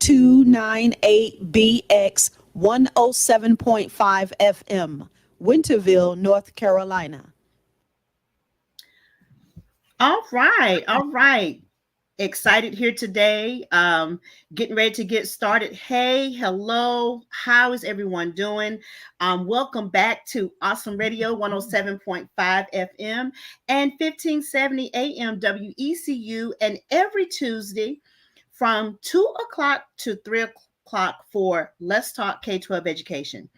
298BX 107.5 FM, Winterville, North Carolina. All right, all right. Excited here today. Getting ready to get started. Hey, hello. How is everyone doing? Welcome back to Awesome Radio 107.5 FM and 1570 AM WECU, and every Tuesday from 2 o'clock to 3 o'clock for Let's Talk K-12 Education.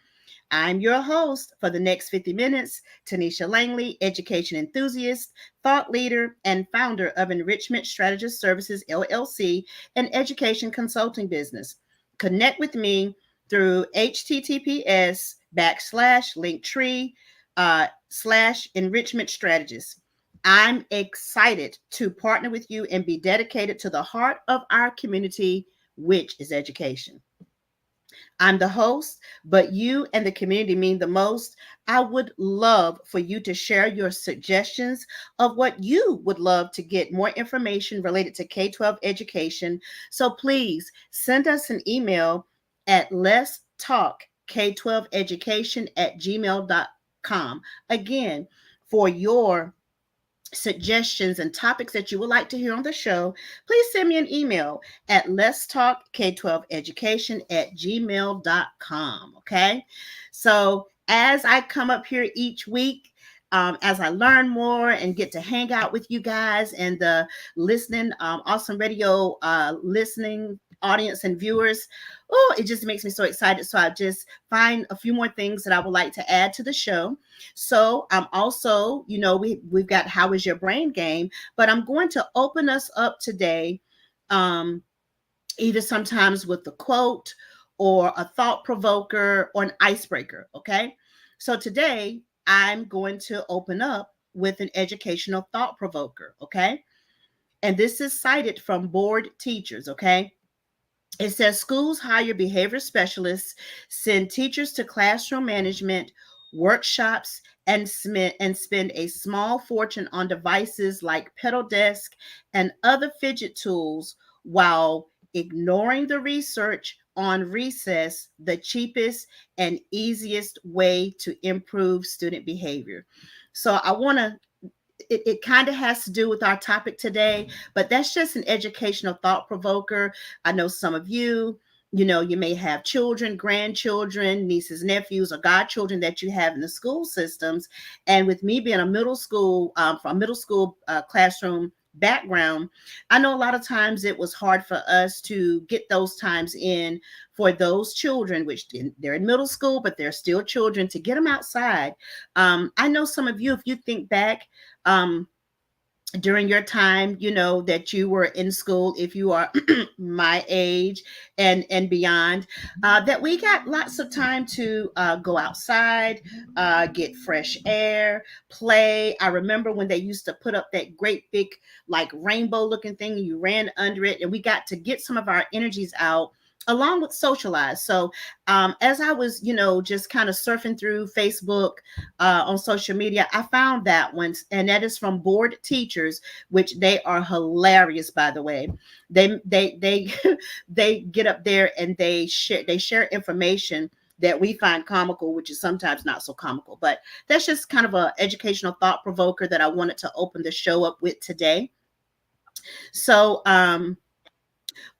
I'm your host for the next 50 minutes, Tonitia Langley, education enthusiast, thought leader, and founder of Enrichment Strategist Services, LLC, an education consulting business. Connect with me through https://linktree / enrichment strategist. I'm excited to partner with you and be dedicated to the heart of our community, which is education. I'm the host, but you and the community mean the most. I would love for you to share your suggestions of what you would love to get more information related to K-12 education. So please send us an email at let's talk K-12 education at gmail.com. Again, for your suggestions and topics that you would like to hear on the show, please send me an email at let's talk K-12 education at gmail.com. Okay. So as I come up here each week, as I learn more and get to hang out with you guys and the listening, awesome radio listening audience and viewers, oh, it just makes me so excited. So I just find a few more things that I would like to add to the show. So I'm also, we've got How Is Your Brain Game, but I'm going to open us up today, either sometimes with a quote or a thought provoker or an icebreaker. Okay. So today I'm going to open up with an educational thought provoker. Okay. And this is cited from Board Teachers. Okay. It says schools hire behavior specialists, send teachers to classroom management, workshops, and spend a small fortune on devices like pedal desk and other fidget tools while ignoring the research on recess, the cheapest and easiest way to improve student behavior. So I want to it kind of has to do with our topic today, but that's just an educational thought provoker. I know some of you, you may have children, grandchildren, nieces, nephews, or godchildren that you have in the school systems. And with me being a middle school, from a middle school classroom background, I know a lot of times it was hard for us to get those times in for those children, which they're in middle school, but they're still children, to get them outside. I know some of you, if you think back, during your time, that you were in school, if you are my age and beyond, that we got lots of time to go outside, get fresh air, play. I remember when they used to put up that great big like rainbow looking thing and you ran under it, and we got to get some of our energies out along with socialize. So as I was, just kind of surfing through Facebook on social media, I found that one, and that is from Board Teachers, which they are hilarious, by the way. They they get up there and they share information that we find comical, which is sometimes not so comical, but that's just kind of a educational thought provoker that I wanted to open the show up with today. So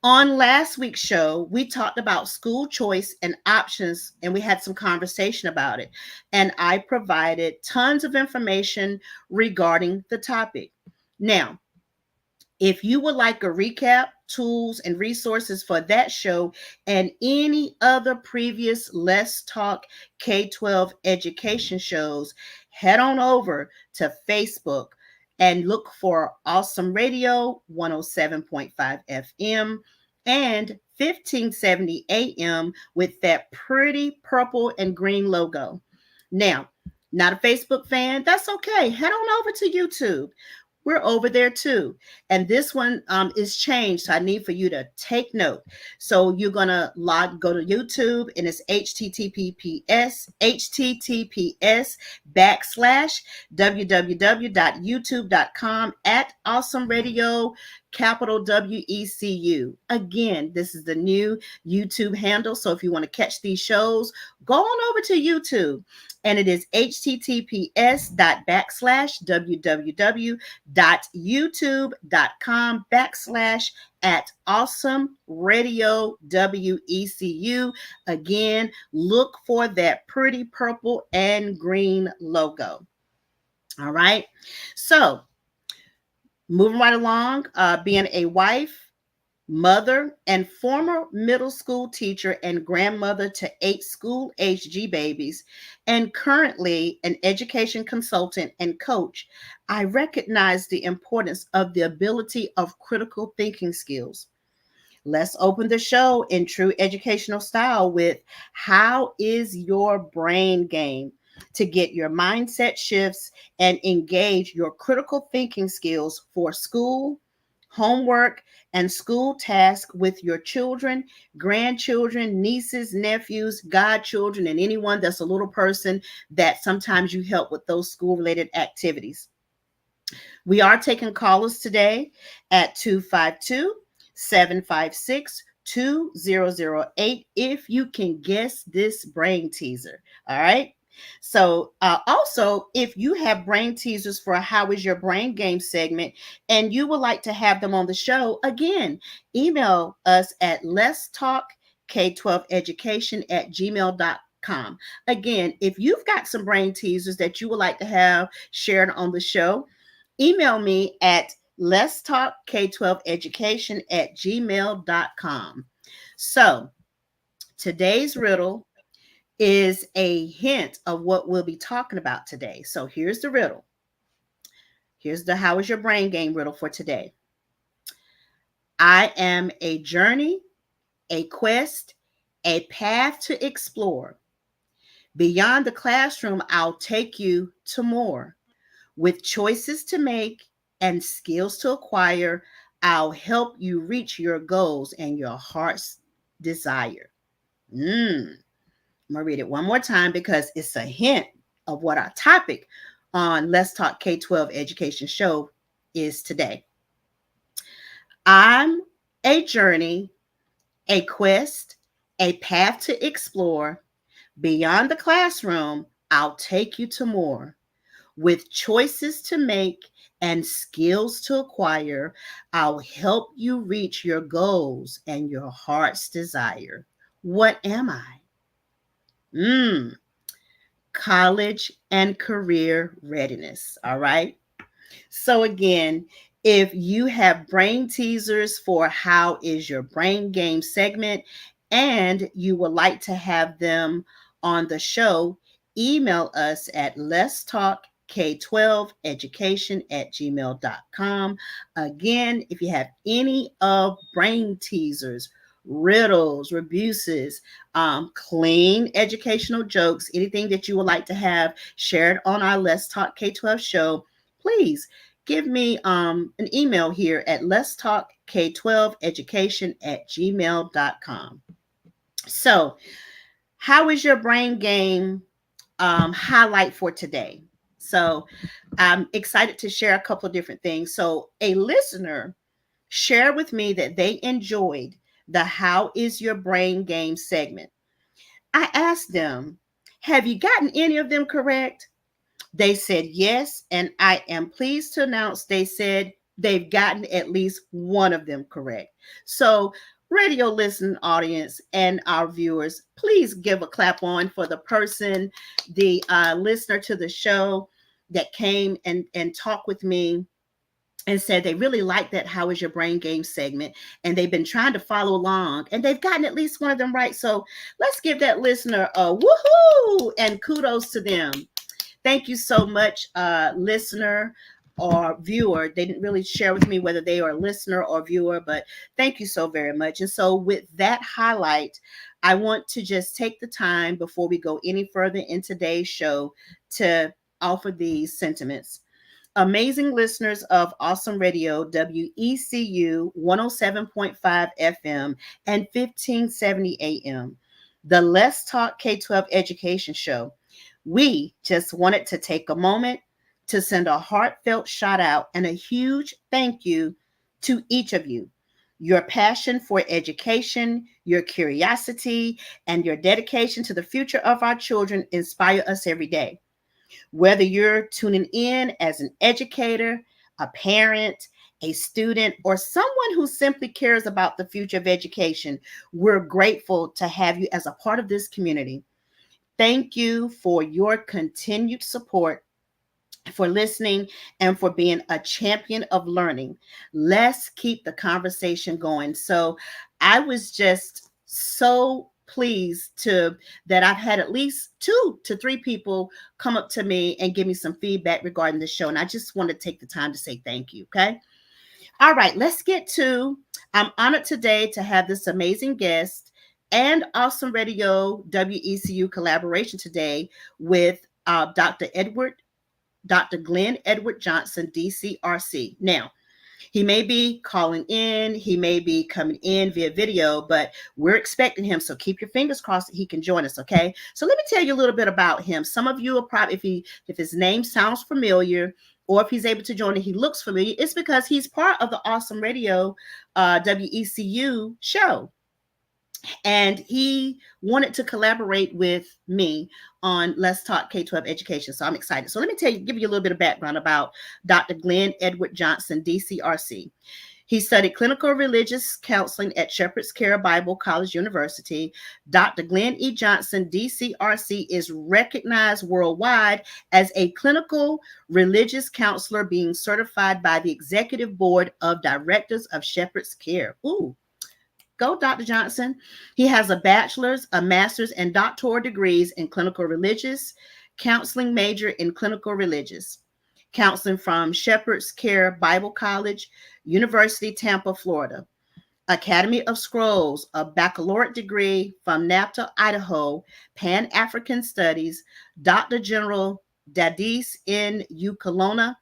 on last week's show, we talked about school choice and options, and we had some conversation about it. And I provided tons of information regarding the topic. Now, if you would like a recap, tools, and resources for that show and any other previous Let's Talk K-12 education shows, head on over to Facebook and look for Awesome Radio 107.5 FM and 1570 AM with that pretty purple and green logo. Now, not a Facebook fan? That's okay. Head on over to YouTube. We're over there too. And this one is changed. So I need for you to take note. So you're going to go to YouTube, and it's https://www.youtube.com @ Awesome Radio capital WECU. Again, this is the new YouTube handle. So if you want to catch these shows, go on over to YouTube. And it is https://www.youtube.com/at Awesome Radio WECU. Again, look for that pretty purple and green logo. All right. So moving right along, being a wife, mother, and former middle school teacher and grandmother to 8 school-aged G babies, and currently an education consultant and coach, I recognize the importance of the ability of critical thinking skills. Let's open the show in true educational style with how is your brain game to get your mindset shifts and engage your critical thinking skills for school, homework, and school tasks with your children, grandchildren, nieces, nephews, godchildren, and anyone that's a little person that sometimes you help with those school-related activities. We are taking callers today at 252-756-2008 if you can guess this brain teaser. All right. So also, if you have brain teasers for How is Your Brain Game segment and you would like to have them on the show, again, email us at Let's Talk K-12 Education@gmail.com. Again, if you've got some brain teasers that you would like to have shared on the show, email me at Let's Talk K-12 Education@gmail.com. So today's riddle is a hint of what we'll be talking about today. So here's the riddle. Here's the How is Your Brain Game riddle for today. I am a journey, a quest, a path to explore. Beyond the classroom, I'll take you to more. With choices to make and skills to acquire, I'll help you reach your goals and your heart's desire. I'm going to read it one more time because it's a hint of what our topic on Let's Talk K-12 Education show is today. I'm a journey, a quest, a path to explore. Beyond the classroom, I'll take you to more. With choices to make and skills to acquire, I'll help you reach your goals and your heart's desire. What am I? College and career readiness. All right. So again, if you have brain teasers for How is Your Brain Game segment and you would like to have them on the show, email us at Let's Talk K-12 Education@gmail.com. Again, if you have any of brain teasers, riddles, rebuses, clean educational jokes, anything that you would like to have shared on our Let's Talk K-12 show, please give me an email here at Let's Talk K-12 Education@gmail.com. So, how is your brain game highlight for today? So I'm excited to share a couple of different things. So a listener shared with me that they enjoyed the How is Your Brain Game segment. I asked them, have you gotten any of them correct? They said yes, and I am pleased to announce they said they've gotten at least one of them correct. So radio listening audience and our viewers, please give a clap on for the person, the listener to the show that came and talked with me and said they really like that How is Your Brain Game segment, and they've been trying to follow along, and they've gotten at least one of them right. So let's give that listener a woohoo and kudos to them. Thank you so much, listener or viewer. They didn't really share with me whether they are a listener or viewer, but thank you so very much. And so with that highlight, I want to just take the time before we go any further in today's show to offer these sentiments. Amazing listeners of Awesome Radio, WECU 107.5 FM and 1570 AM, the Let's Talk K-12 Education Show. We just wanted to take a moment to send a heartfelt shout out and a huge thank you to each of you. Your passion for education, your curiosity, and your dedication to the future of our children inspire us every day. Whether you're tuning in as an educator, a parent, a student, or someone who simply cares about the future of education, we're grateful to have you as a part of this community. Thank you for your continued support, for listening, and for being a champion of learning. Let's keep the conversation going. So I was just so pleased to that I've had at least 2 to 3 people come up to me and give me some feedback regarding the show. And I just want to take the time to say thank you. Okay. All right, let's get to I'm honored today to have this amazing guest and Awesome Radio WECU collaboration today with Dr. Glenn Edward Johnson, DCRC. Now, he may be calling in, he may be coming in via video, but we're expecting him. So keep your fingers crossed that he can join us, okay? So let me tell you a little bit about him. Some of you are probably, if his name sounds familiar, or if he's able to join and he looks familiar, it's because he's part of the Awesome Radio WECU show. And he wanted to collaborate with me on Let's Talk K-12 Education. So I'm excited. So let me give you a little bit of background about Dr. Glenn Edward Johnson, DCRC. He studied clinical religious counseling at Shepherd's Care Bible College University. Dr. Glenn E. Johnson, DCRC, is recognized worldwide as a clinical religious counselor, being certified by the Executive Board of Directors of Shepherd's Care. Ooh. Go, Dr. Johnson. He has a bachelor's, a master's, and doctoral degrees in clinical religious, counseling major in clinical religious, counseling from Shepherd's Care Bible College, University, Tampa, Florida, Academy of Scrolls, a baccalaureate degree from NAPTA, Idaho, Pan-African Studies, Dr. General Dadis in Ukulona,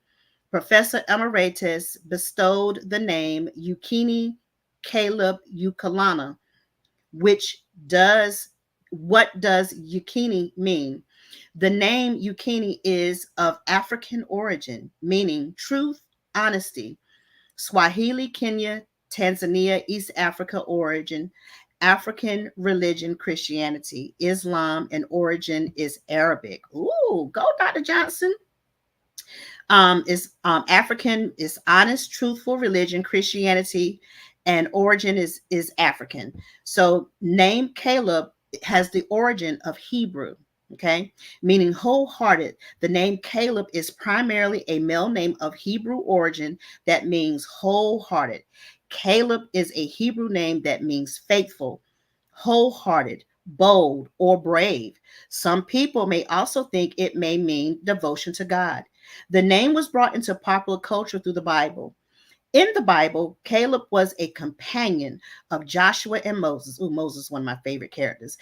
Professor Emeritus, bestowed the name Yukini Caleb Ukulana, what does Yukini mean? The name Yukini is of African origin, meaning truth, honesty. Swahili, Kenya, Tanzania, East Africa origin, African religion, Christianity, Islam, and origin is Arabic. Ooh, go, Dr. Johnson. African is honest, truthful religion, Christianity, and origin is African. So name Caleb has the origin of Hebrew, okay, meaning wholehearted. The name Caleb is primarily a male name of Hebrew origin that means wholehearted. Caleb is a Hebrew name that means faithful, wholehearted, bold, or brave. Some people may also think it may mean devotion to God. The name was brought into popular culture through the Bible. In the Bible, Caleb was a companion of Joshua and Moses. Ooh, Moses is one of my favorite characters.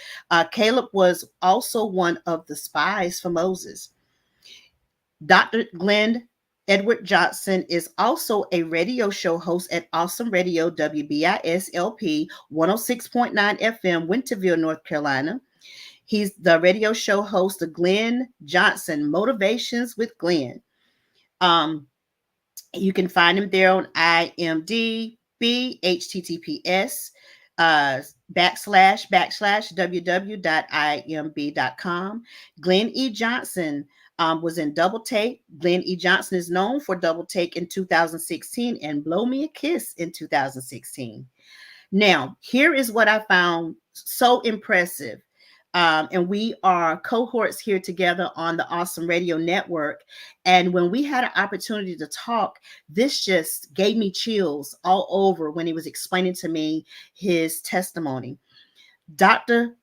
Caleb was also one of the spies for Moses. Dr. Glenn Edward Johnson is also a radio show host at Awesome Radio WBISLP 106.9 FM, Winterville, North Carolina. He's the radio show host of Glenn Johnson Motivations with Glenn. You can find him there on IMDb, https //www.imb.com. Glenn E. Johnson was in Double Take. Glenn E. Johnson is known for Double Take in 2016 and Blow Me a Kiss in 2016. Now, here is what I found so impressive. And we are cohorts here together on the Awesome Radio Network. And when we had an opportunity to talk, this just gave me chills all over when he was explaining to me his testimony. Dr.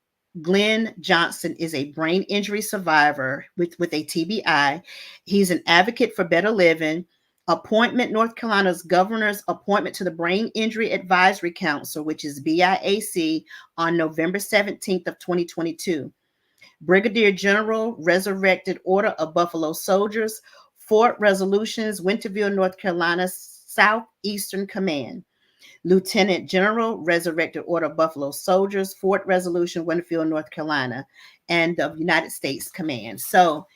Glenn Johnson is a brain injury survivor with a TBI. He's an advocate for better living. Appointment, North Carolina's governor's appointment to the Brain Injury Advisory Council, which is BIAC, on November 17th of 2022. Brigadier General, Resurrected Order of Buffalo Soldiers, Fort Resolutions, Winterville, North Carolina, Southeastern Command. Lieutenant General, Resurrected Order of Buffalo Soldiers, Fort Resolution, Winterville, North Carolina, and of United States Command. So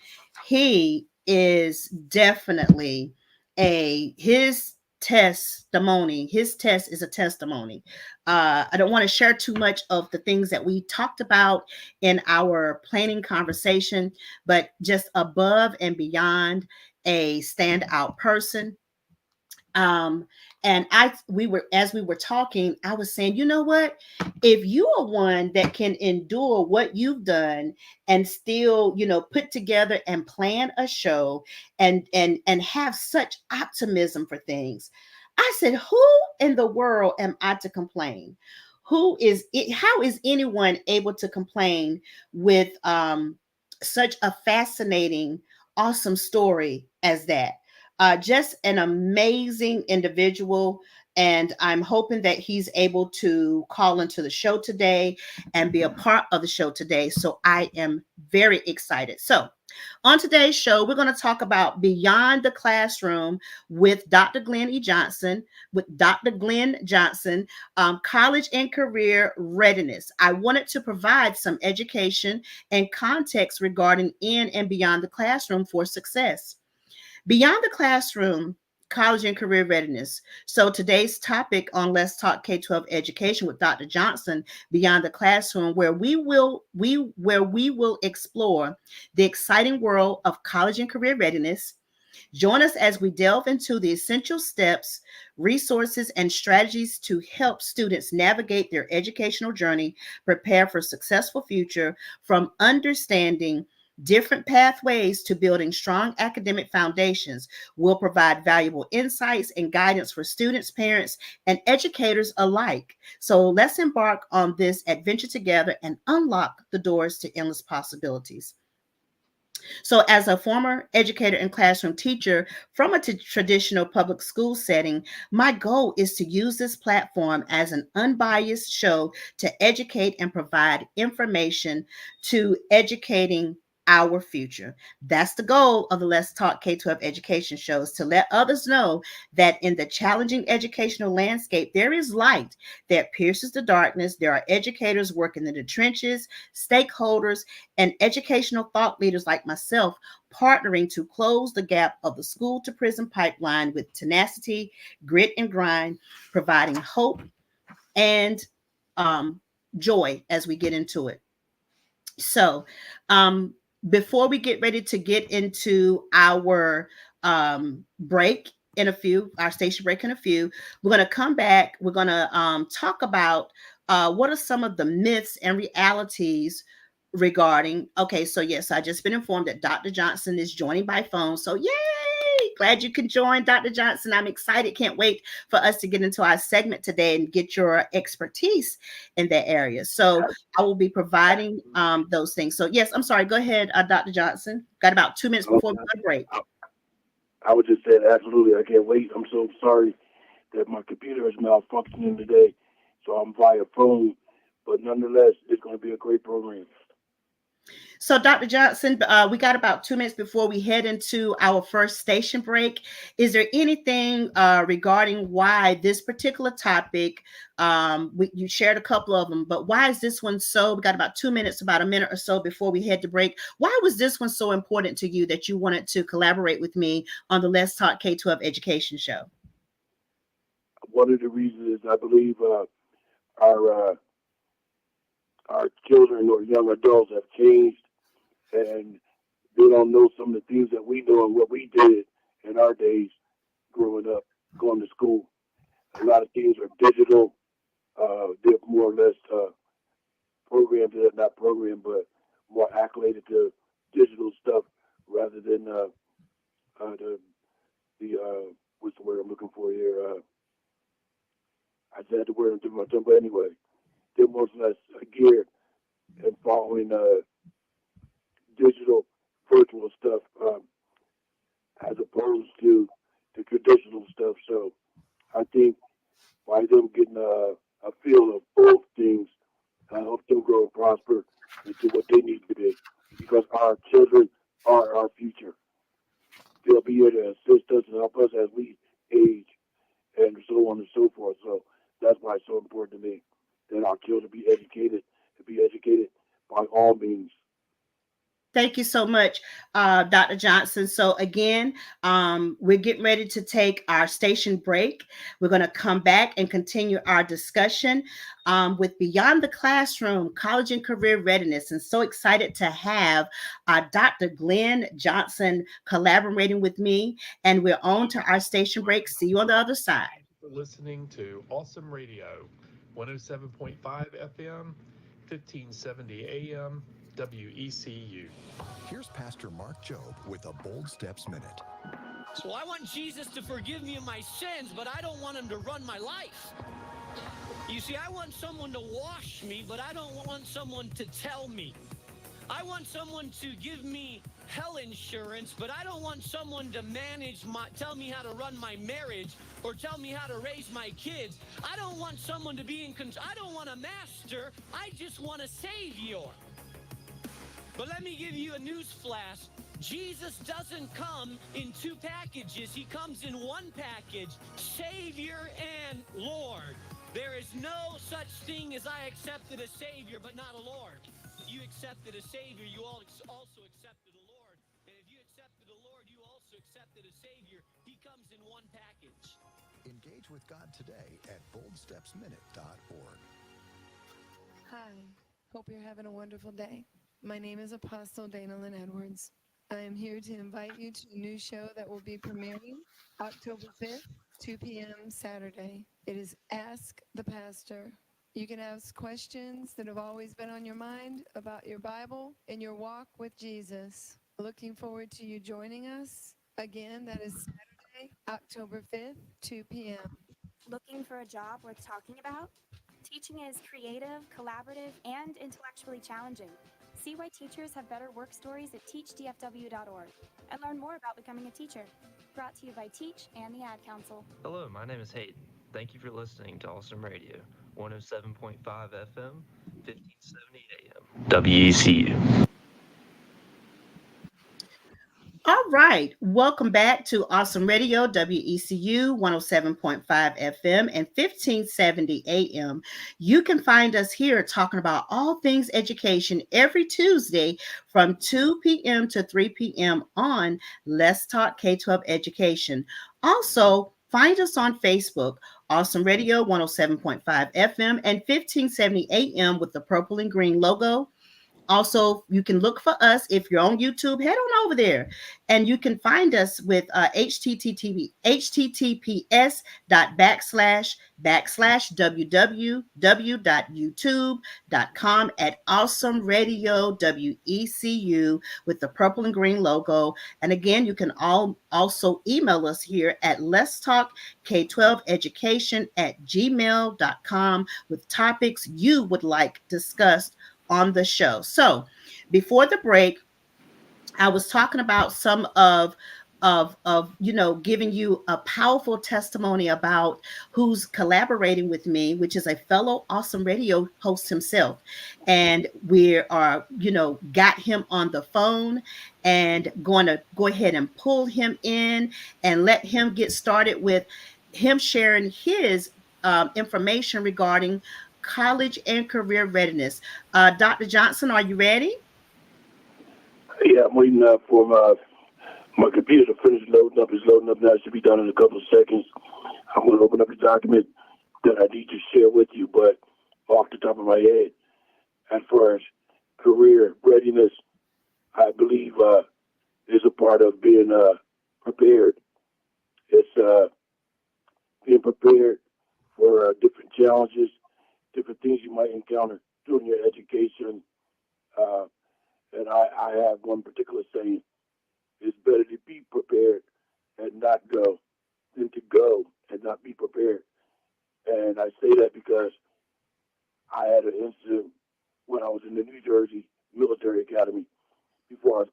he is definitely his testimony. His test is a testimony. I don't want to share too much of the things that we talked about in our planning conversation, but just above and beyond a standout person. um and we were, as we were talking, I was saying, you know what, if you are one that can endure what you've done and still, put together and plan a show and have such optimism for things, I said, who in the world am I to complain? Who is it? How is anyone able to complain with such a fascinating, awesome story as that? Just an amazing individual. And I'm hoping that he's able to call into the show today and be a part of the show today. So I am very excited. So, on today's show, we're going to talk about Beyond the Classroom with Dr. Glenn Johnson, college and career readiness. I wanted to provide some education and context regarding in and beyond the classroom for success. Beyond the classroom, college and career readiness. So today's topic on Let's Talk K-12 Education with Dr. Johnson, Beyond the Classroom, where we will explore the exciting world of college and career readiness. Join us as we delve into the essential steps, resources, and strategies to help students navigate their educational journey, prepare for a successful future, from understanding different pathways to building strong academic foundations. Will provide valuable insights and guidance for students, parents, and educators alike. So let's embark on this adventure together and unlock the doors to endless possibilities. So, as a former educator and classroom teacher from a traditional public school setting, my goal is to use this platform as an unbiased show to educate and provide information to educating our future. That's the goal of the Let's Talk K-12 education shows, to let others know that in the challenging educational landscape, there is light that pierces the darkness. There are educators working in the trenches, stakeholders, and educational thought leaders like myself partnering to close the gap of the school to prison pipeline with tenacity, grit, and grind, providing hope and joy as we get into it. So, before we get ready to get into our break in a few, our station break in a few, we're going to come back. We're going to talk about what are some of the myths and realities regarding. Okay, so yes, I just been informed that Dr. Johnson is joining by phone. So, yay! Glad you can join, Dr. Johnson. I'm excited. Can't wait for us to get into our segment today and get your expertise in that area. So, I will be providing those things. So, yes, I'm sorry. Go ahead, Dr. Johnson. Got about 2 minutes before we go to break. I would just say absolutely. I can't wait. I'm so sorry that my computer is malfunctioning today, so I'm via phone. But nonetheless, it's going to be a great program. So, Dr. Johnson, we got about 2 minutes before we head into our first station break. Is there anything regarding why this particular topic, you shared a couple of them, but why is this one so, we got about 2 minutes, about a minute or so before we head to break. Why was this one so important to you that you wanted to collaborate with me on the Let's Talk K-12 education show? One of the reasons is I believe our children or young adults have changed, and they don't know some of the things that we know and what we did in our days growing up, going to school. A lot of things are digital. They're more or less programmed, not programmed, but more acclimated to digital stuff rather than the what's the word I'm looking for here? I said the word on my tongue, but anyway, they're more or less geared and following digital, virtual stuff as opposed to the traditional stuff. So I think by them getting a feel of both things, help them grow and prosper into what they need to be. Because our children are our future. They'll be here to assist us and help us as we age and so on and so forth. So that's why it's so important to me that our children be educated, to be educated by all means. Thank you so much, Dr. Johnson. So again, we're getting ready to take our station break. We're going to come back and continue our discussion with Beyond the Classroom, College and Career Readiness. And so excited to have Dr. Glenn Johnson collaborating with me. And we're on to our station break. See you on the other side. Thank you for listening to Awesome Radio, 107.5 FM, 1570 AM, WECU. Here's Pastor Mark Jobe with a Bold Steps Minute. So I want Jesus to forgive me of my sins, but I don't want him to run my life. You see, I want someone to wash me, but I don't want someone to tell me. I want someone to give me hell insurance, but I don't want someone to tell me how to run my marriage or tell me how to raise my kids. I don't want someone to be in control. I don't want a master. I just want a savior. But let me give you a news flash. Jesus doesn't come in two packages. He comes in one package, Savior and Lord. There is no such thing as I accepted a Savior, but not a Lord. If you accepted a Savior, you also accepted a Lord. And if you accepted a Lord, you also accepted a Savior. He comes in one package. Engage with God today at boldstepsminute.org. Hi, hope you're having a wonderful day. My name is Apostle Dana Lynn Edwards. I am here to invite you to a new show that will be premiering October 5th, 2 p.m. Saturday. It is Ask the Pastor. You can ask questions that have always been on your mind about your Bible and your walk with Jesus. Looking forward to you joining us. Again, that is Saturday, October 5th, 2 p.m. Looking for a job worth talking about? Teaching is creative, collaborative, and intellectually challenging. See why teachers have better work stories at teachdfw.org and learn more about becoming a teacher. Brought to you by Teach and the Ad Council. Hello, my name is Hayden. Thank you for listening to Awesome Radio, 107.5 FM, 1570 AM, WECU. All right. Welcome back to Awesome Radio, WECU 107.5 FM and 1570 AM. You can find us here talking about all things education every Tuesday from 2 p.m. to 3 p.m. on Let's Talk K-12 Education. Also, find us on Facebook, Awesome Radio 107.5 FM and 1570 AM with the purple and green logo. Also, you can look for us if you're on YouTube. Head on over there, and you can find us with https://www.youtube.com at Awesome Radio WECU with the purple and green logo. And again, you can also email us here at Let's Talk K-12 Education at gmail.com with topics you would like discussed on the show. So before the break, I was talking about some of giving you a powerful testimony about who's collaborating with me, which is a fellow Awesome Radio host himself. And we are, got him on the phone and going to go ahead and pull him in and let him get started with him sharing his information regarding college and career readiness. Dr. Johnson, are you ready? Yeah, I'm waiting for my computer to finish loading up. It's loading up now. It should be done in a couple of seconds. I'm going to open up the document that I need to share with you, but off the top of my head, as far as career readiness, I believe is a part of being prepared. It's being prepared for different challenges, different things you might encounter during your education. And I have one particular saying: it's better to be prepared and not go than to go and not be prepared. And I say that because I had an incident when I was in the New Jersey Military Academy before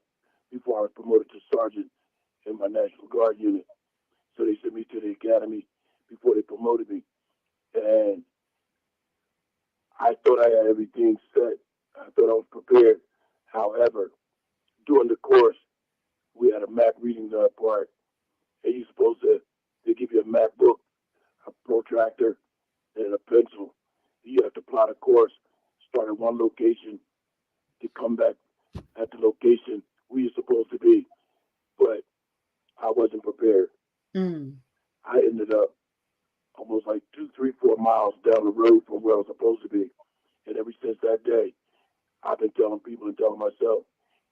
I was promoted to sergeant in my National Guard unit. So they sent me to the academy before they promoted me. And I thought I had everything set. I thought I was prepared. However, during the course, we had a map reading part, and you're supposed to, they give you a map book, a protractor, and a pencil. You have to plot a course, start at one location, to come back at the location we were supposed to be, but I wasn't prepared. Mm. I ended up almost like 2, 3, 4 miles down the road from where I was supposed to be. And ever since that day, I've been telling people and telling myself,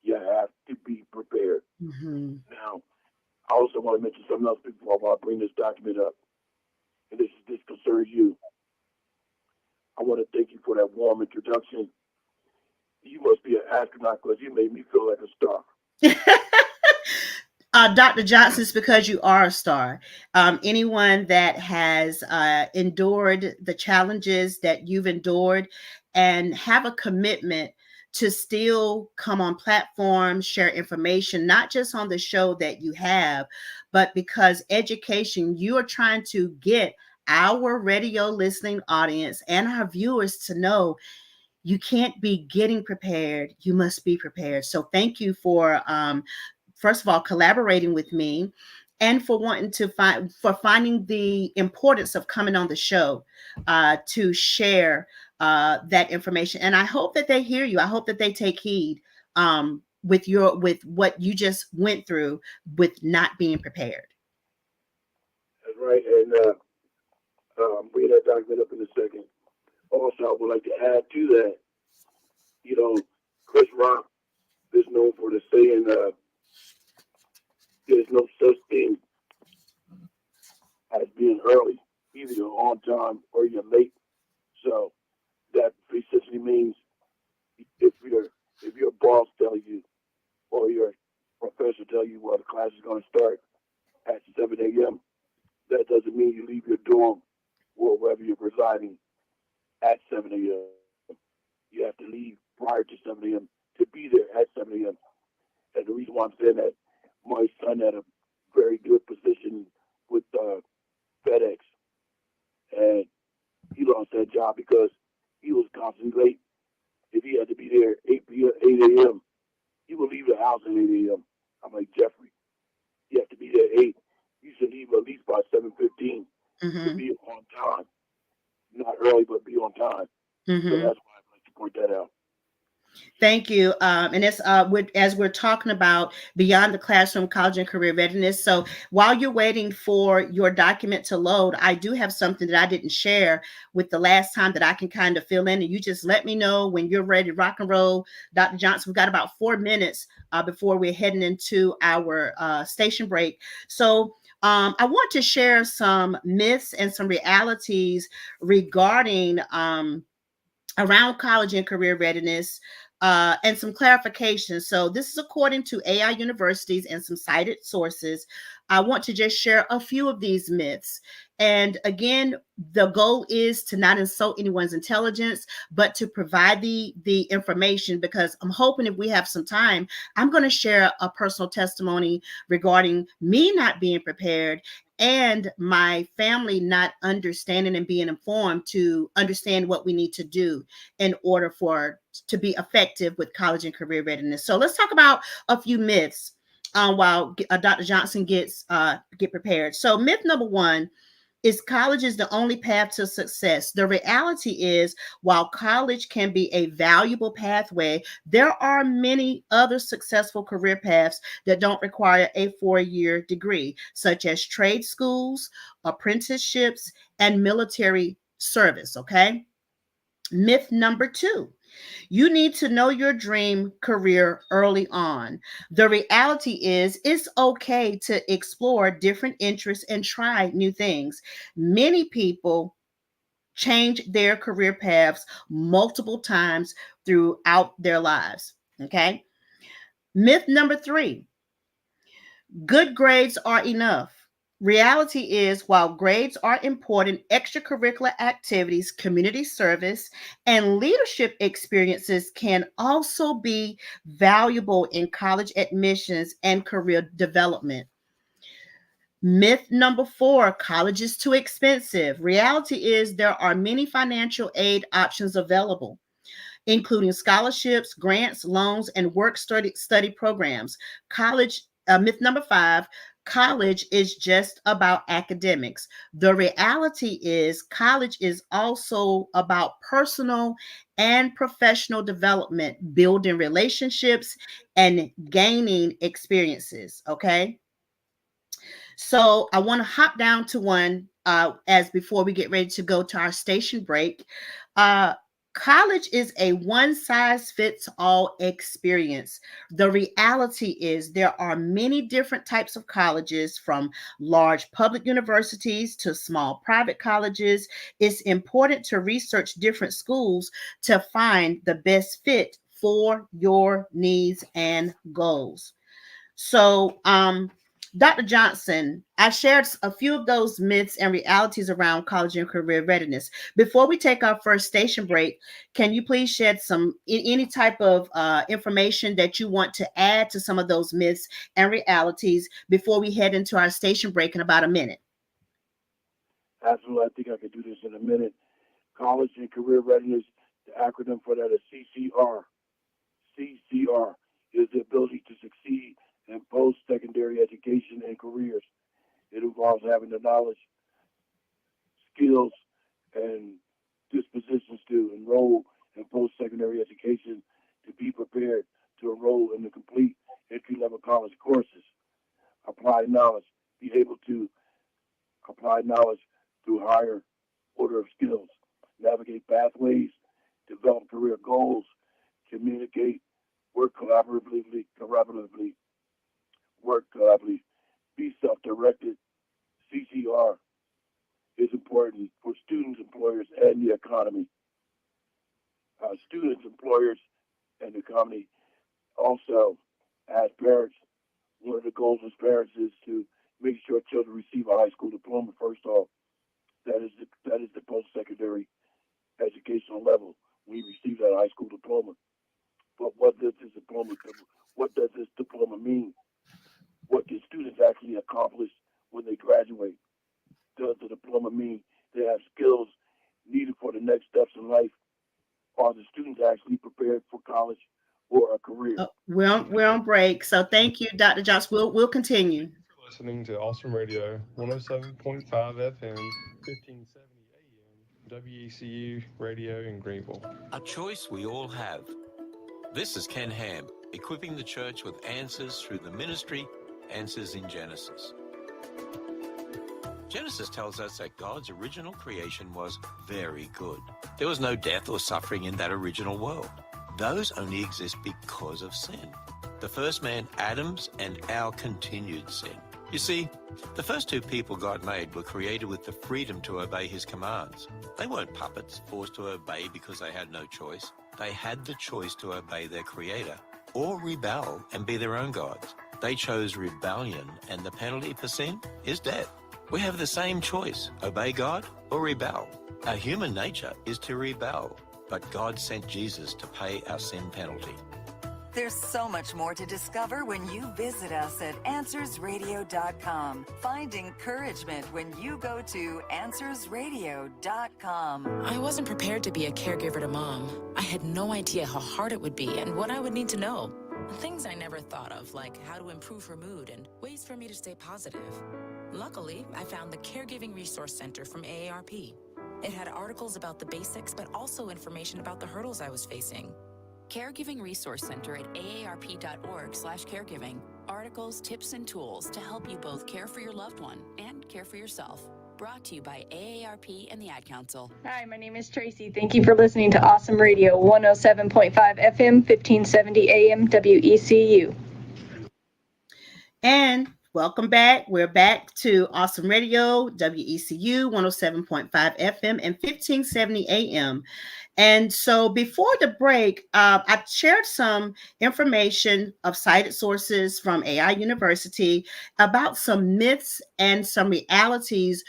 you have to be prepared. Mm-hmm. Now, I also want to mention something else before I bring this document up, and this concerns you. I want to thank you for that warm introduction. You must be an astronaut because you made me feel like a star. Dr. Johnson, it's because you are a star. Anyone that has endured the challenges that you've endured and have a commitment to still come on platforms, share information, not just on the show that you have, but because education, you are trying to get our radio listening audience and our viewers to know you can't be getting prepared, you must be prepared. So thank you for first of all collaborating with me and for wanting to finding the importance of coming on the show to share that information. And I hope that they hear you. I hope that they take heed with what you just went through with not being prepared. That's right. And I'm bringing that document up in a second. Also, I would like to add to that, you know, Chris Rock is known for the saying, there's no such thing as being early. Either you're on time or you're late. So that essentially means if your boss tells you or your professor tell you, well, the class is going to start at 7 a.m., that doesn't mean you leave your dorm or wherever you're residing at 7 a.m. You have to leave prior to 7 a.m. to be there at 7 a.m. And the reason why I'm saying that, my son had a very good position with FedEx, and he lost that job because he was constantly late. If he had to be there 8 a.m., he would leave the house at 8 a.m. I'm like, Jeffrey, you have to be there at 8. You should leave at least by 7:15 to Mm-hmm. be on time. Not early, but be on time. So Mm-hmm. that's why I'd like to point that out. Thank you. And it's as we're talking about beyond the classroom, college and career readiness. So while you're waiting for your document to load, I do have something that I didn't share with the last time that I can kind of fill in. And you just let me know when you're ready to rock and roll. Dr. Johnson, we've got about 4 minutes before we're heading into our station break. So I want to share some myths and some realities regarding around college and career readiness, and some clarification. So this is according to AI universities and some cited sources. I want to just share a few of these myths. And again, the goal is to not insult anyone's intelligence, but to provide the information, because I'm hoping if we have some time, I'm going to share a personal testimony regarding me not being prepared and my family not understanding and being informed to understand what we need to do in order for to be effective with college and career readiness. So let's talk about a few myths while Dr. Johnson get prepared. So myth number one is college is the only path to success. The reality is, while college can be a valuable pathway, there are many other successful career paths that don't require a 4-year degree, such as trade schools, apprenticeships, and military service. Okay. Myth number two, you need to know your dream career early on. The reality is, it's okay to explore different interests and try new things. Many people change their career paths multiple times throughout their lives. Okay. Myth number three, good grades are enough. Reality is, while grades are important, extracurricular activities, community service, and leadership experiences can also be valuable in college admissions and career development. Myth number four, college is too expensive. Reality is, there are many financial aid options available, including scholarships, grants, loans, and work study programs. College myth number 5, college is just about academics. The reality is college is also about personal and professional development, building relationships and gaining experiences. Okay. So I want to hop down to one as before we get ready to go to our station break. Uh, College is a one size fits all experience. The reality is there are many different types of colleges, from large public universities to small private colleges. It's important to research different schools to find the best fit for your needs and goals. So, Dr. Johnson, I shared a few of those myths and realities around college and career readiness. Before we take our first station break, can you please shed any type of information that you want to add to some of those myths and realities before we head into our station break in about a minute? Absolutely. I think I could do this in a minute. College and career readiness, the acronym for that is CCR. CCR is the ability to succeed in post-secondary education and careers. It involves having the knowledge, skills, and dispositions to enroll in post-secondary education, to be prepared to enroll in the complete entry-level college courses, apply knowledge, be able to apply knowledge through higher order of skills, navigate pathways, develop career goals, communicate, work collaboratively, be self-directed. CCR is important for students, employers, and the economy. Students, employers, and the economy. Also, as parents, one of the goals as parents is to make sure children receive a high school diploma. First off, that is the post-secondary educational level. We receive that high school diploma. But what does this diploma mean? What do students actually accomplish when they graduate? Does the diploma mean they have skills needed for the next steps in life? Are the students actually prepared for college or a career? We're on break, so thank you, Dr. Johnson. We'll continue. Thank you for listening to Awesome Radio, 107.5 FM, 1570 AM, WECU Radio in Greenville. A choice we all have. This is Ken Ham, equipping the church with answers through the ministry, Answers in Genesis. Genesis tells us that God's original creation was very good. There was no death or suffering in that original world. Those only exist because of sin. The first man, Adam's, and our continued sin. You see, the first two people God made were created with the freedom to obey his commands. They weren't puppets forced to obey because they had no choice. They had the choice to obey their creator or rebel and be their own gods. They chose rebellion, and the penalty for sin is death. We have the same choice, obey God or rebel. Our human nature is to rebel, but God sent Jesus to pay our sin penalty. There's so much more to discover when you visit us at AnswersRadio.com. Find encouragement when you go to AnswersRadio.com. I wasn't prepared to be a caregiver to Mom. I had no idea how hard it would be and what I would need to know. Things I never thought of, like how to improve her mood and ways for me to stay positive. Luckily, I found the Caregiving Resource Center from AARP. It had articles about the basics, but also information about the hurdles I was facing. Caregiving Resource Center at aarp.org/caregiving. Articles, tips, and tools to help you both care for your loved one and care for yourself. Brought to you by AARP and the Ad Council. Hi, my name is Tracy. Thank you for listening to Awesome Radio, 107.5 FM, 1570 AM, WECU. And welcome back. We're back to Awesome Radio, WECU, 107.5 FM and 1570 AM. And so before the break, I shared some information of cited sources from AI University about some myths and some realities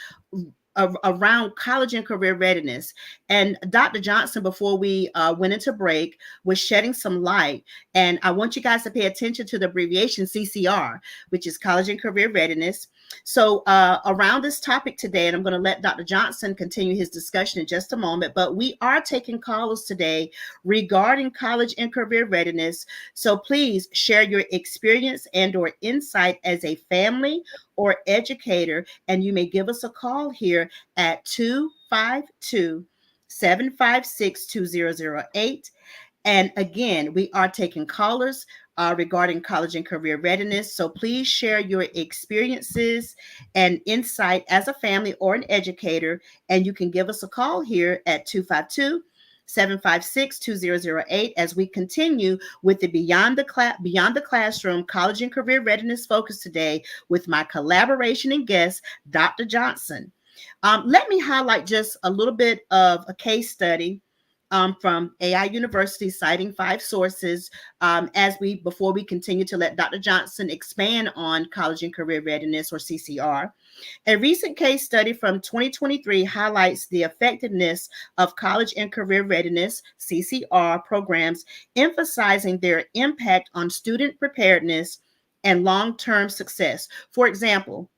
around college and career readiness. And Dr. Johnson, before we went into break, was shedding some light. And I want you guys to pay attention to the abbreviation CCR, which is college and career readiness. So around this topic today, and I'm going to let Dr. Johnson continue his discussion in just a moment, but we are taking callers today regarding college and career readiness. So please share your experience and or insight as a family or educator, and you may give us a call here at 252-756-2008. And again, we are taking callers regarding college and career readiness. So please share your experiences and insight as a family or an educator. And you can give us a call here at 252-756-2008 as we continue with the Beyond the Classroom College and Career Readiness focus today with my collaboration and guest, Dr. Johnson. Let me highlight just a little bit of a case study from AI University, citing 5 sources before we continue to let Dr. Johnson expand on college and career readiness, or CCR. A recent case study from 2023 highlights the effectiveness of college and career readiness, CCR, programs, emphasizing their impact on student preparedness and long-term success. For example,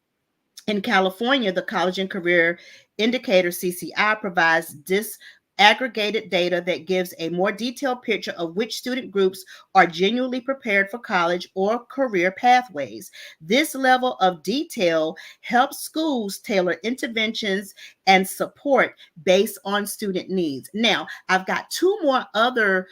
in California, the College and Career Indicator, CCI, provides disaggregated data that gives a more detailed picture of which student groups are genuinely prepared for college or career pathways. This level of detail helps schools tailor interventions and support based on student needs. Now, I've got 2 more other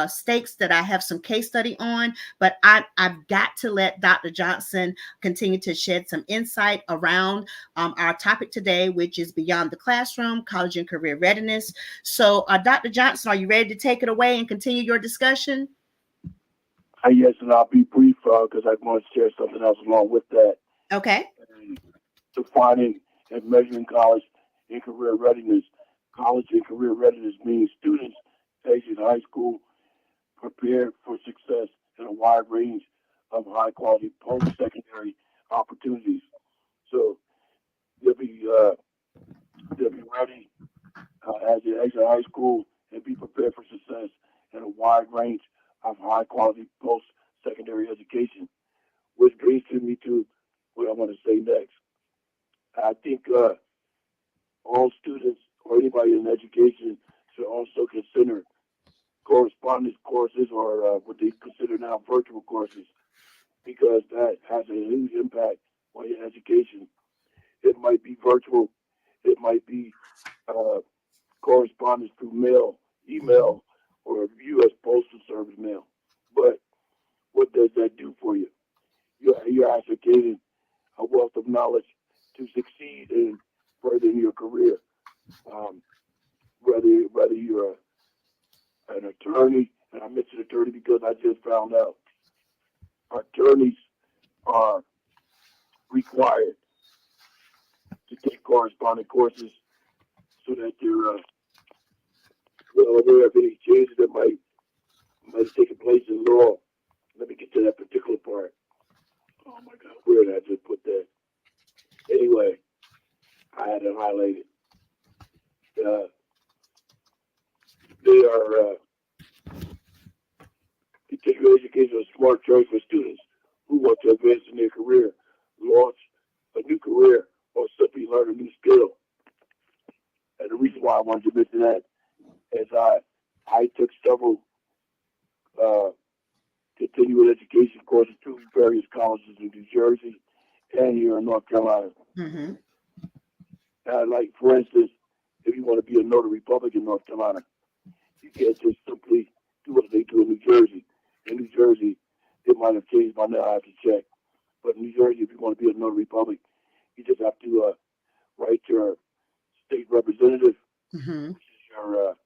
states that I have some case study on, but I've got to let Dr. Johnson continue to shed some insight around our topic today, which is Beyond the Classroom, College and Career Readiness. So, Dr. Johnson, are you ready to take it away and continue your discussion? Yes, and I'll be brief because I want to share something else along with that. Okay. Defining and measuring college and career readiness. College and career readiness means students exiting high school prepared for success in a wide range of high-quality post-secondary opportunities. So they'll be ready as they exit high school and be prepared for success in a wide range of high-quality post-secondary education, which brings me to what I want to say next. I think all students or anybody in education should also consider correspondence courses, or what they consider now virtual courses, because that has a huge impact on your education. It might be virtual, it might be correspondence through mail, email, or U.S. Postal Service mail. But what does that do for you? You're ascertaining a wealth of knowledge to succeed in furthering your career. Whether you're an attorney, and I mentioned attorney because I just found out attorneys are required to take correspondence courses so that they're well aware of any changes that might have taken place in law. Let me get to that particular part. Oh my God, where did I just put that? Anyway, I had it highlighted. They are continuing education, a smart choice for students who want to advance in their career, launch a new career, or simply learn a new skill. And the reason why I wanted to mention that is I took several continuing education courses through various colleges in New Jersey and here in North Carolina. Mm-hmm. Like, for instance, if you want to be a notary public in North Carolina, you can't just simply do what they do in New Jersey. In New Jersey, it might have changed by now, I have to check. But in New Jersey, if you want to be a notary public, you just have to write your state representative, Mm-hmm. which is your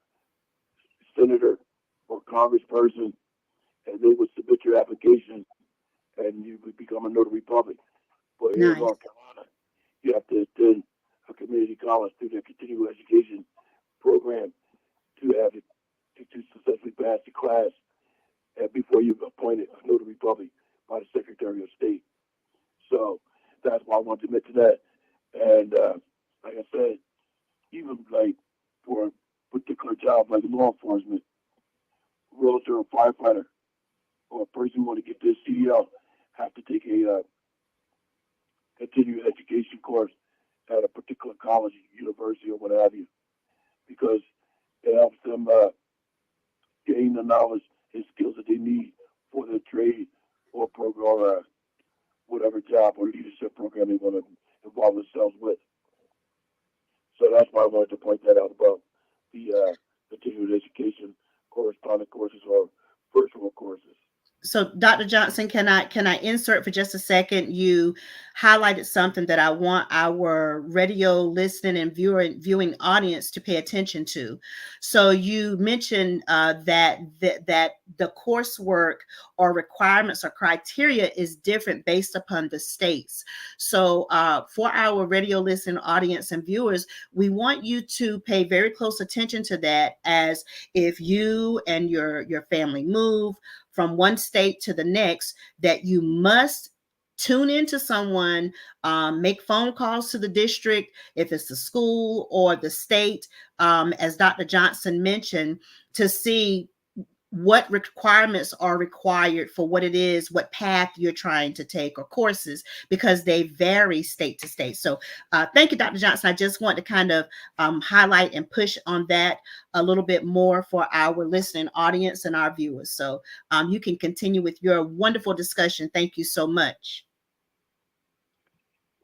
senator or congressperson, and they would submit your application, and you would become a notary public. But here in North Carolina, you have to attend a community college through their continuing education program to have it to successfully pass the class before you're appointed a notary public by the Secretary of State. So that's why I wanted to mention that. And like I said, even like for a particular job like law enforcement, realtor or firefighter, or a person who want to get their CDL, have to take a continuing education course at a particular college, university, or what have you, because it helps them gain the knowledge and skills that they need for their trade or program or whatever job or leadership program they want to involve themselves with. So that's why I wanted to point that out about the continuing education corresponding courses or virtual courses. So Dr. Johnson, can I insert for just a second? You highlighted something that I want our radio listening and viewing audience to pay attention to. So you mentioned that the coursework or requirements or criteria is different based upon the states. So for our radio listening audience and viewers, we want you to pay very close attention to that, as if you and your family move from one state to the next, that you must tune into someone, make phone calls to the district, if it's the school or the state, as Dr. Johnson mentioned, to see what requirements are required for what it is, what path you're trying to take, or courses, because they vary state to state. So thank you, Dr. Johnson. I just want to kind of highlight and push on that a little bit more for our listening audience and our viewers. So you can continue with your wonderful discussion. Thank you so much.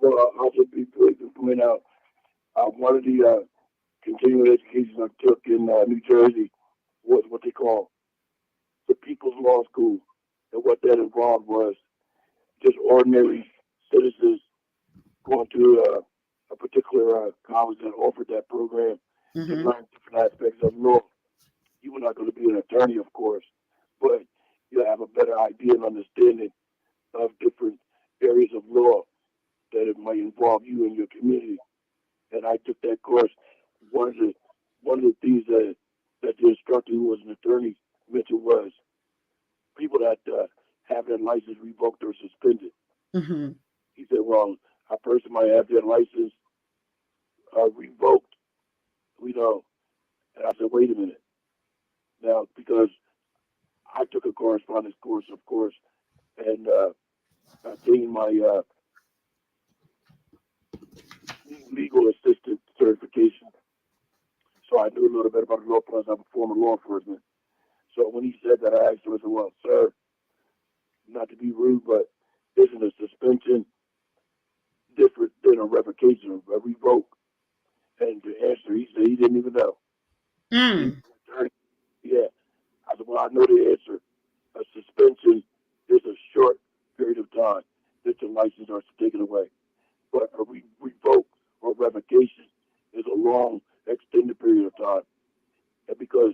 Well, I'll also be quick to point out one of the continuing education I took in New Jersey was what they call the People's Law School. And what that involved was just ordinary citizens going to a particular college that offered that program to learn different aspects of law. You were not going to be an attorney, of course, but you have a better idea and understanding of different areas of law that it might involve you and your community. And I took that course. One of the things that the instructor, who was an attorney, mentioned was people that have their license revoked or suspended. Mm-hmm. He said, well, a person might have their license revoked, you know. And I said, wait a minute. Now, because I took a correspondence course, of course, and I gained my legal assistant certification. So I knew a little bit about the law, plus I'm a former law enforcement. So when he said that, I asked him, I said, well, sir, not to be rude, but isn't a suspension different than a revocation, a revoke? And the answer, he said he didn't even know. Yeah. I said, well, I know the answer. A suspension is a short period of time that your license are taken away. But a revoke or revocation is a long, extended period of time. And because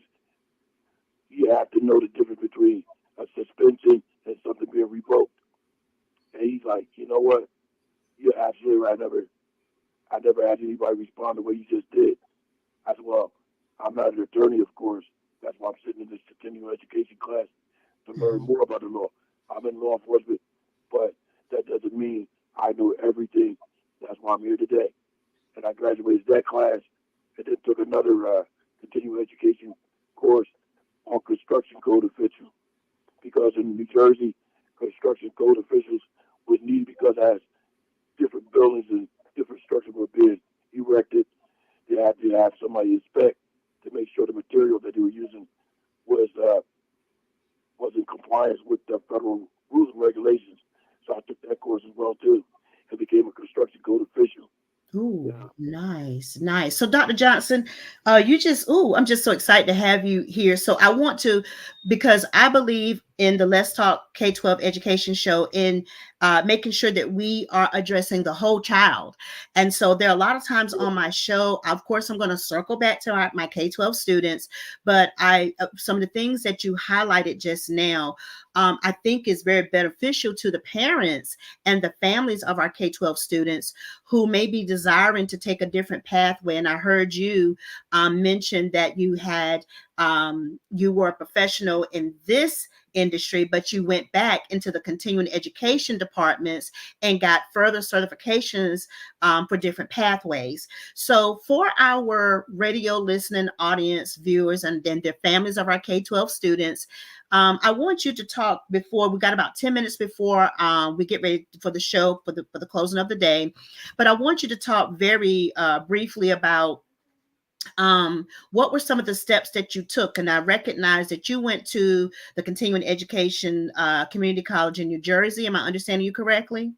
you have to know the difference between a suspension and something being revoked. And he's like, you know what? You're absolutely right. I never had anybody respond the way you just did. I said, well, I'm not an attorney, of course. That's why I'm sitting in this continuing education class to learn more about the law. I'm in law enforcement, but that doesn't mean I know everything. That's why I'm here today. And I graduated that class and then took another continuing education course on construction code official. Because in New Jersey, construction code officials was needed because as different buildings and different structures were being erected, they had to have somebody inspect to make sure the material that they were using was in compliance with the federal rules and regulations. So I took that course as well too, and became a construction code official. Ooh, nice. So Dr. Johnson, I'm just so excited to have you here. So I want to, because I believe in the Let's Talk K-12 education show in making sure that we are addressing the whole child. And so there are a lot of times on my show, of course, I'm going to circle back to my K-12 students, but some of the things that you highlighted just now, I think is very beneficial to the parents and the families of our K-12 students who may be desiring to take a different pathway. And I heard you mention that you were a professional in this industry, but you went back into the continuing education departments and got further certifications for different pathways. So for our radio listening audience, viewers, and then their families of our K-12 students, I want you to talk before we got about 10 minutes before we get ready for the show for the closing of the day. But I want you to talk very briefly about what were some of the steps that you took. And I recognize that you went to the continuing education community college in New Jersey. Am I understanding you correctly?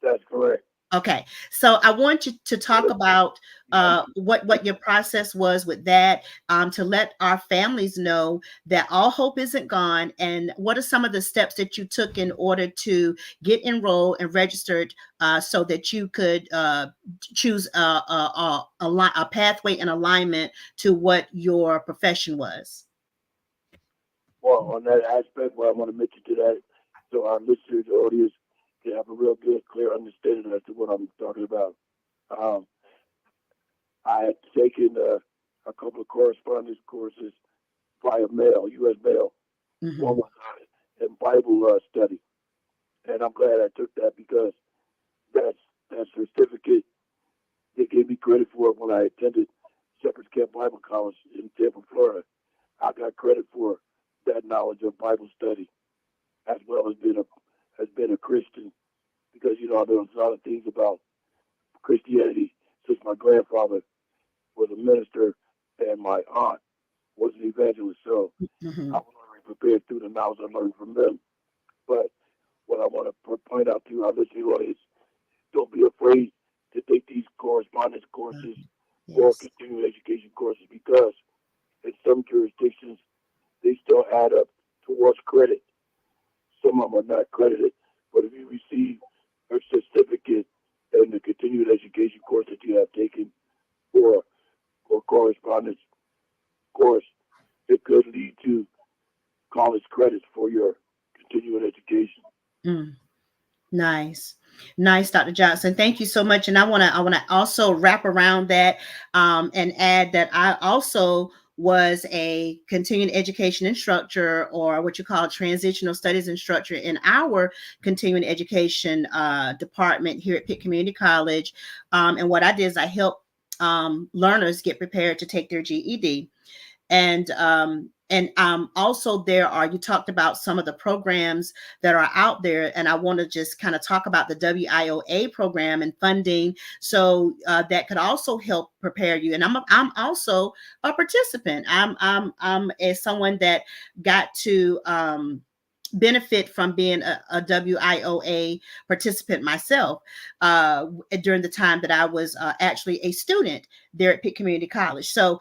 That's correct. Okay, so I want you to talk about what your process was with that, to let our families know that all hope isn't gone, and what are some of the steps that you took in order to get enrolled and registered, so that you could choose a pathway in alignment to what your profession was. Well, on that aspect, what I want to mention to that, so our listeners, audience, can have a real good, clear understanding as to what I'm talking about. I had taken a couple of correspondence courses via mail, U.S. mail. Mm-hmm. One was in Bible study, and I'm glad I took that because that certificate they gave me credit for it when I attended Shepherd's Camp Bible College in Tampa, Florida. I got credit for that knowledge of Bible study, as well as being a Christian, because there was a lot of things about Christianity. Since my grandfather was a minister and my aunt was an evangelist, so Mm-hmm. I was already prepared through the knowledge I learned from them. But what I want to point out to our listening audience, don't be afraid to take these correspondence courses or continuing education courses, because in some jurisdictions they still add up towards credit. Some of them are not credited, but if you receive a certificate in the continuing education course that you have taken or correspondence course, it could lead to college credits for your continuing education. Mm. Nice. Dr. Johnson. Thank you so much. And I want to also wrap around that and add that I also was a continuing education instructor, or what you call transitional studies instructor, in our continuing education department here at Pitt Community College. And what I did is I helped learners get prepared to take their GED. And also you talked about some of the programs that are out there, and I want to just kind of talk about the WIOA program and funding, so that could also help prepare you. And I'm also a participant. I'm as someone that got to benefit from being a WIOA participant myself during the time that I was actually a student there at Pitt Community College. So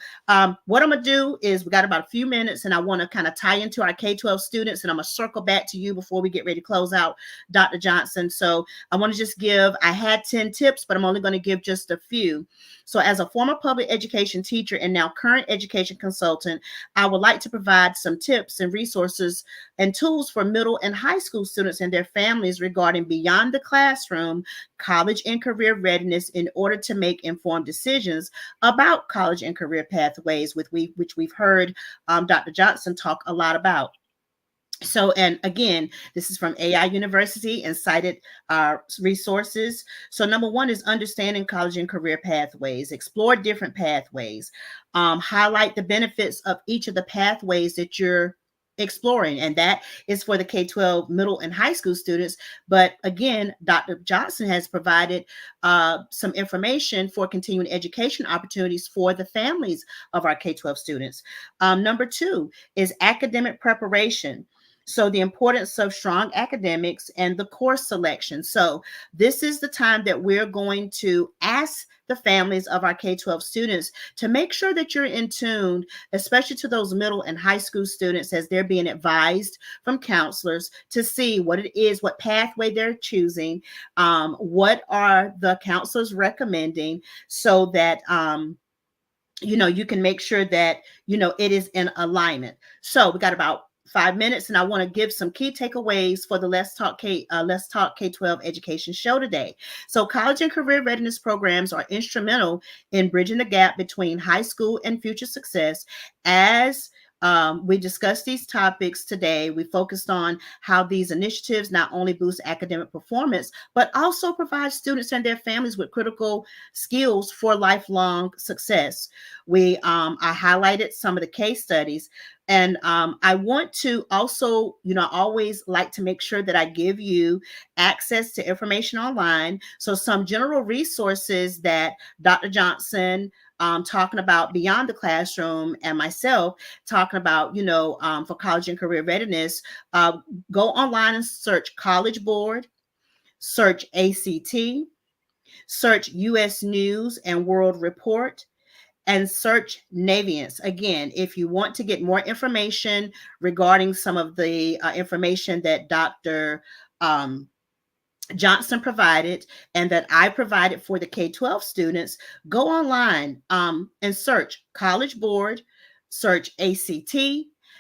what I'm going to do is, we got about a few minutes, and I want to kind of tie into our K-12 students, and I'm going to circle back to you before we get ready to close out, Dr. Johnson. So I want to just I had 10 tips, but I'm only going to give just a few. So as a former public education teacher and now current education consultant, I would like to provide some tips and resources and tools for middle and high school students and their families regarding beyond the classroom, college and career readiness, in order to make informed decisions about college and career pathways, which we've heard Dr. Johnson talk a lot about. So, and again, this is from AI University and cited resources. So number one is understanding college and career pathways. Explore different pathways. Highlight the benefits of each of the pathways that you're exploring, and that is for the K-12 middle and high school students. But again, Dr. Johnson has provided some information for continuing education opportunities for the families of our K-12 students. Number two is academic preparation. So the importance of strong academics and the course selection. So this is the time that we're going to ask the families of our K-12 students to make sure that you're in tune, especially to those middle and high school students, as they're being advised from counselors to see what it is, what pathway they're choosing, what are the counselors recommending, so that you can make sure that it is in alignment. So we got about 5 minutes, and I want to give some key takeaways for the Let's Talk K-12 education show today. So college and career readiness programs are instrumental in bridging the gap between high school and future success, as We discussed these topics today. We focused on how these initiatives not only boost academic performance, but also provide students and their families with critical skills for lifelong success. I highlighted some of the case studies, and I want to also, always like to make sure that I give you access to information online. So some general resources that Dr. Johnson talking about beyond the classroom, and myself talking about, for college and career readiness, go online and search College Board, search ACT, search U.S. News and World Report, and search Naviance. Again, if you want to get more information regarding some of the information that Dr. Johnson provided and that I provided for the K-12 students, go online and search College Board, search ACT,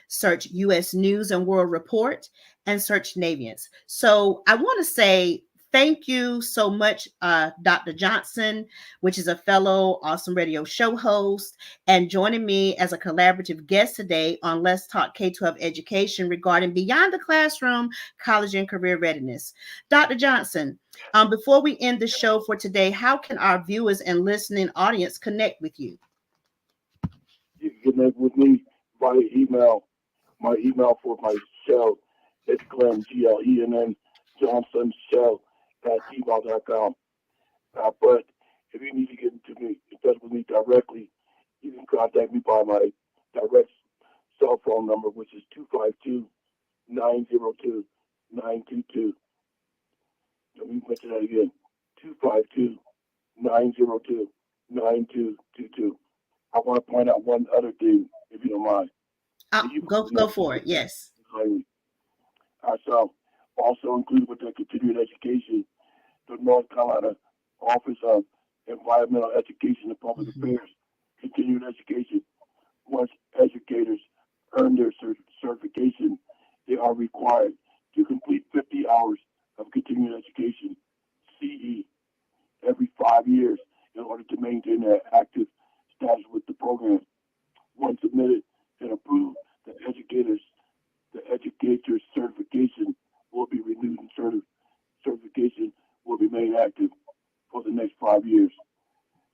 search U.S. News and World Report, and search Naviance. So I want to say thank you so much, Dr. Johnson, which is a fellow Awesome Radio show host, and joining me as a collaborative guest today on Let's Talk K-12 Education regarding Beyond the Classroom, College and Career Readiness. Dr. Johnson, before we end the show for today, how can our viewers and listening audience connect with you? You can connect with me via email. My email for my show is Glenn, Glenn Johnson Show @gmail.com. But if you need to get into me, in touch with me directly, you can contact me by my direct cell phone number, which is 252-902-922. Let me mention that again, 252-902-9222. I want to point out one other thing, if you don't mind. Go for it, yes. So also included with the continuing education, the North Carolina Office of Environmental Education and Public Affairs, continuing education. Once educators earn their certification, they are required to complete 50 hours of continuing education, CE, every 5 years in order to maintain their active status with the program. Once submitted and approved, the educator's certification will be renewed and certification will remain active for the next 5 years.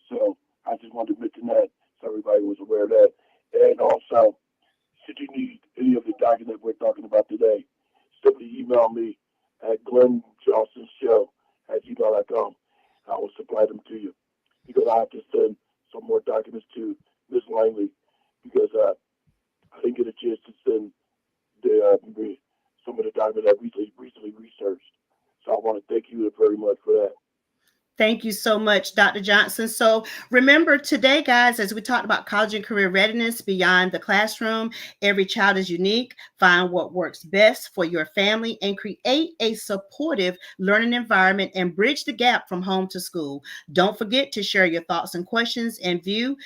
So I just wanted to mention that so everybody was aware of that. And also, should you need any of the documents we're talking about today, simply email me at glennjohnsonshow@gmail.com. I will supply them to you because I have to send some more documents to Ms. Langley because I didn't get a chance to send some of the documents I recently researched. So I want to thank you very much for that. Thank you so much, Dr. Johnson. So remember today, guys, as we talked about college and career readiness beyond the classroom, every child is unique. Find what works best for your family and create a supportive learning environment and bridge the gap from home to school. Don't forget to share your thoughts and questions and view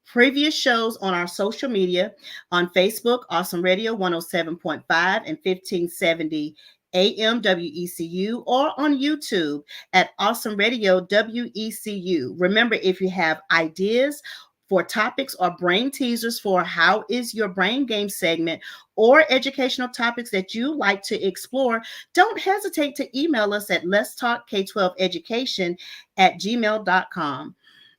previous shows on our social media on Facebook, Awesome Radio 107.5 and 1570 AM WECU, or on YouTube at Awesome Radio WECU. Remember, if you have ideas for topics or brain teasers for How Is Your Brain Game segment or educational topics that you like to explore, don't hesitate to email us at Let's Talk K-12 Education @gmail.com.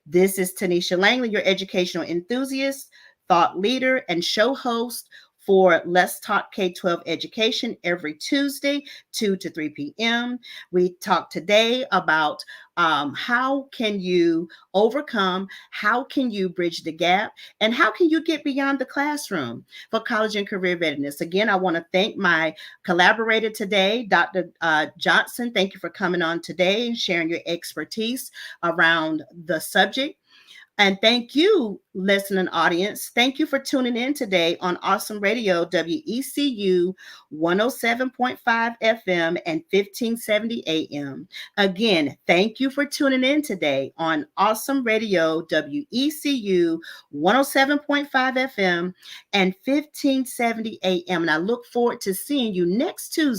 This is Tonitia Langley, your educational enthusiast, thought leader, and show host for Let's Talk K-12 Education every Tuesday, 2 to 3 p.m. We talked today about how can you overcome, how can you bridge the gap, and how can you get beyond the classroom for college and career readiness. Again, I want to thank my collaborator today, Dr. Johnson. Thank you for coming on today and sharing your expertise around the subject. And thank you, listening audience. Thank you for tuning in today on Awesome Radio, WECU 107.5 FM and 1570 AM. Again, thank you for tuning in today on Awesome Radio, WECU 107.5 FM and 1570 AM. And I look forward to seeing you next Tuesday.